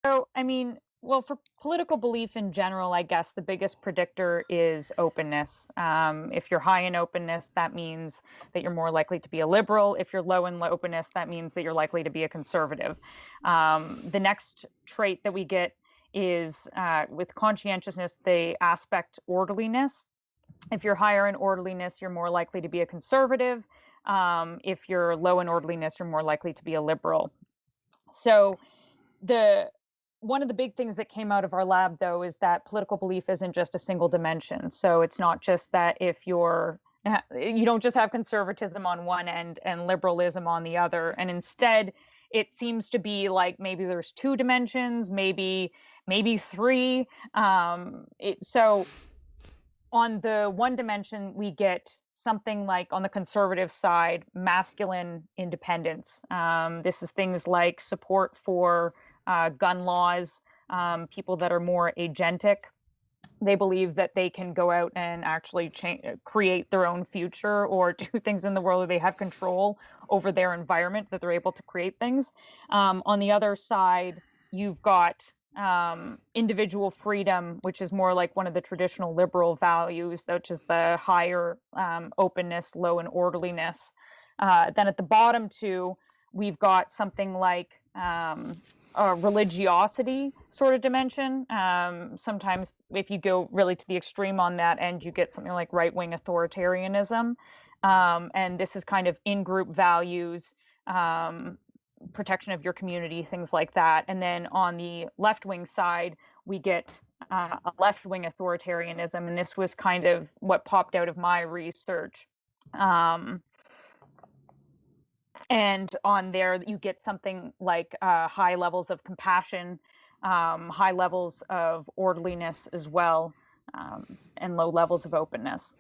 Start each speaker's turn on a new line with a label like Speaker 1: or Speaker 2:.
Speaker 1: So, I mean, well, for political belief in general, I guess the biggest predictor is openness. If you're high in openness, that means that you're more likely to be a liberal. If you're low in openness, that means that you're likely to be a conservative. The next trait that we get is with conscientiousness, the aspect orderliness. If you're higher in orderliness, you're more likely to be a conservative. If you're low in orderliness, you're more likely to be a liberal. So, the one of the big things that came out of our lab though is that political belief isn't just a single dimension. So it's not just that if you don't just have conservatism on one end and liberalism on the other. And instead, it seems to be like maybe there's two dimensions, maybe three. So on the one dimension, we get something like on the conservative side, masculine independence. This is things like support for gun laws, people that are more agentic. They believe that they can go out and actually create their own future or do things in the world, or they have control over their environment, that they're able to create things. On the other side, you've got individual freedom, which is more like one of the traditional liberal values, which is the higher openness, low in orderliness. Then at the bottom two, we've got something like a religiosity sort of dimension. Sometimes, if you go really to the extreme on that end, you get something like right wing authoritarianism. And this is kind of in group values, protection of your community, things like that. And then on the left wing side, we get a left wing authoritarianism. And this was kind of what popped out of my research. Um, and on there, you get something like high levels of compassion, high levels of orderliness as well, and low levels of openness.